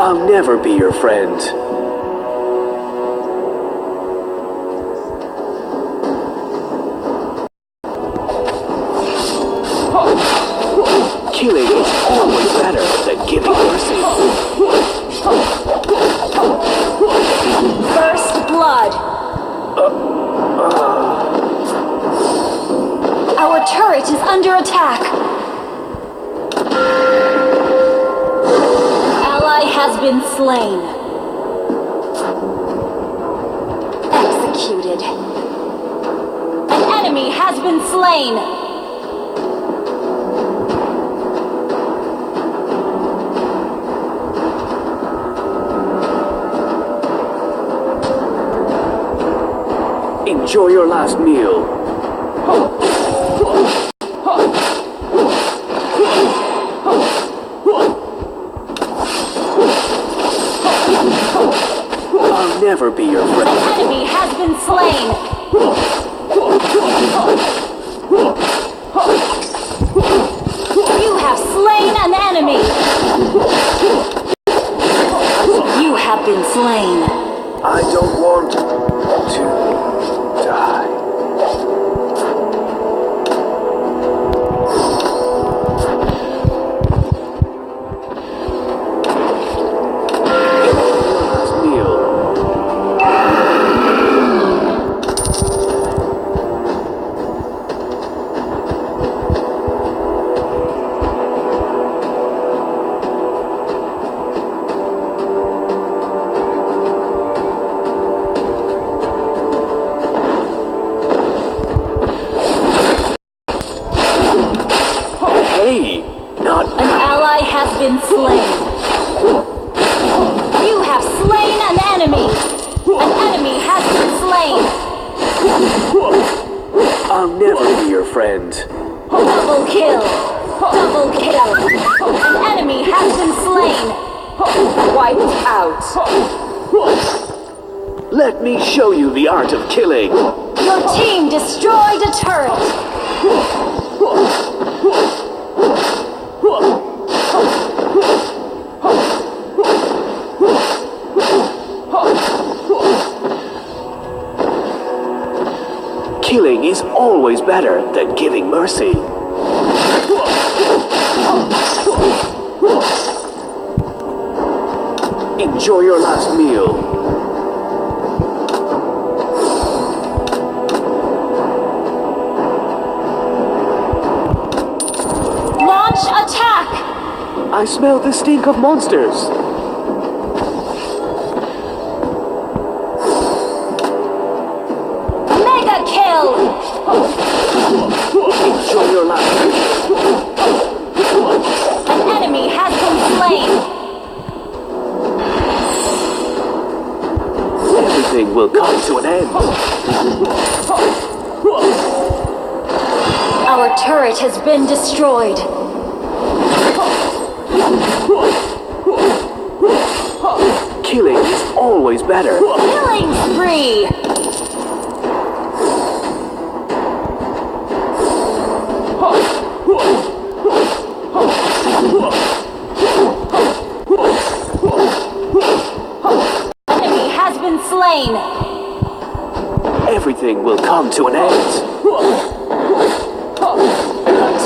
I'll never be your friend. Killing is always better than giving mercy. First blood. Our turret is under attack. Ally has been slain. Executed. An enemy has been slain. Enjoy your last meal. I'll never be your friend. An enemy has been slain. You have slain an enemy. You have been slain. I don't want to die. Last meal. Hey, not An ally has been slain. You have slain an enemy. An enemy has been slain. I'll never be your friend. Double kill. Double kill. An enemy has been slain. Wiped out. Let me show you the art of killing. Your team destroyed a turret. Killing is always better than giving mercy. Enjoy your last meal. Launch attack. I smell the stink of monsters. Mega kill. Enjoy your last meal. An enemy has been slain. Everything will come to an end. Our turret has been destroyed. Killing is always better. Killing spree. Enemy has been slain. Everything will come to an end.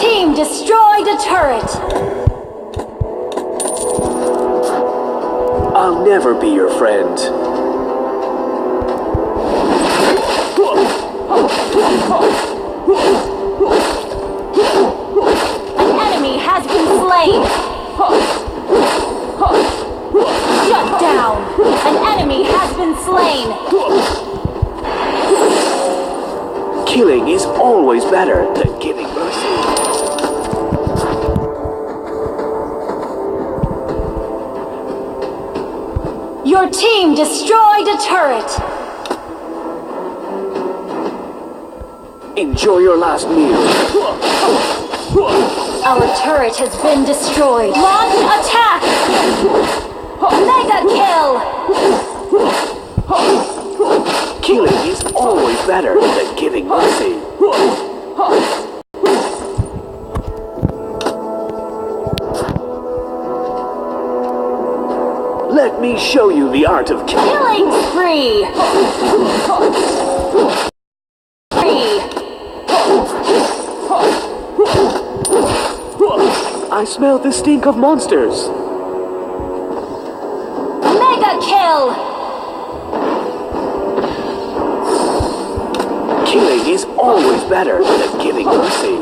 Team destroyed a turret. I'll never be your friend. An enemy has been slain. Shut down. An enemy has been slain. Killing is always better than giving mercy. Your team destroyed a turret. Enjoy your last meal. Our turret has been destroyed. Launch attack! Mega kill! Killing is always better than giving mercy. Let me show you the art of Killing spree! I smell the stink of monsters. Mega kill! Killing is always better than giving mercy.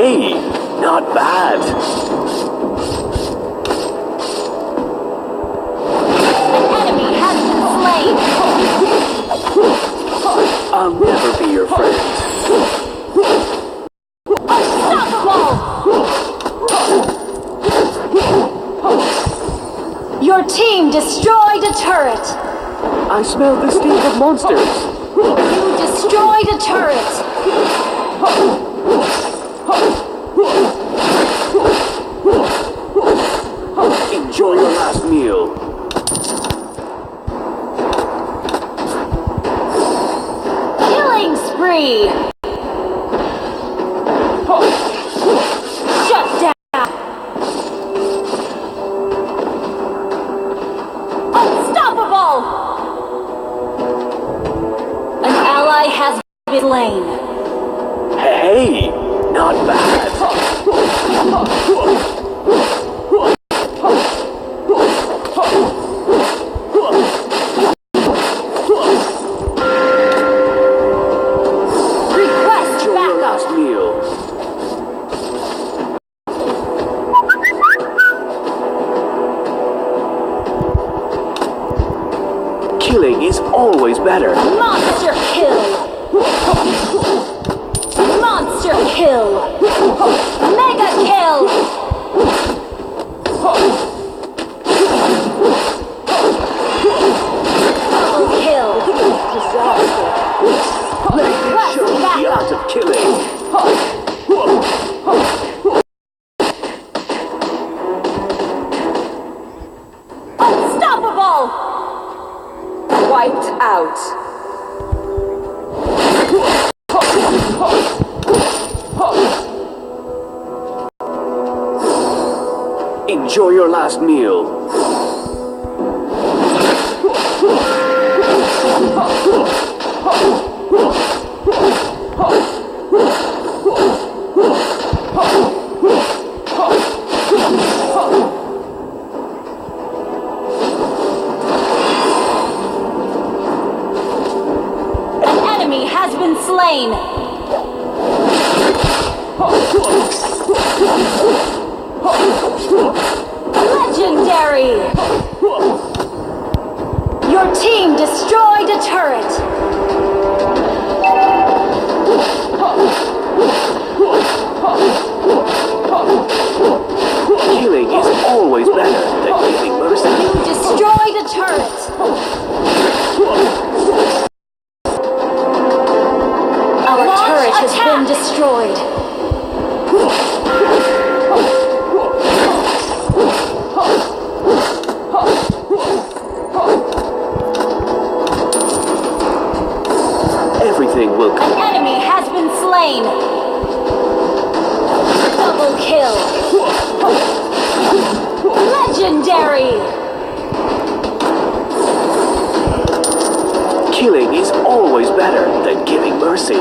Hey, not bad. An enemy has been slain! I'll never be your friend. Unstoppable! Your team destroyed a turret! I smell the stink of monsters. You destroyed a turret! Enjoy your last meal. Killing spree! Shut down! Unstoppable! An ally has been slain. Hey, not bad. Request Enjoy your backup! last meal. Killing is always better. Monster kill! Monster kill! Mega kill! Double kill! Let me show you the art of killing. Unstoppable! Wiped out. Enjoy your last meal. An enemy has been slain. Legendary! Your team destroyed a turret. Killing is always better than giving mercy. You destroyed a turret. Our turret has been destroyed. Everything will come. An enemy has been slain. Double kill. Legendary. Killing is always better than giving mercy.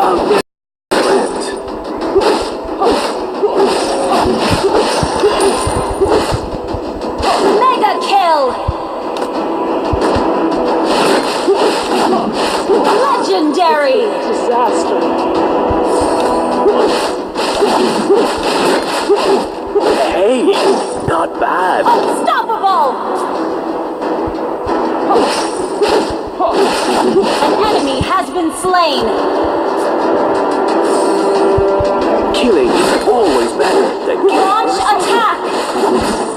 I'll never friend. Mega kill. Legendary. Disaster. Hey, not bad. Unstoppable. An enemy has been slain. Killing is always better than giving Launch mercy. attack.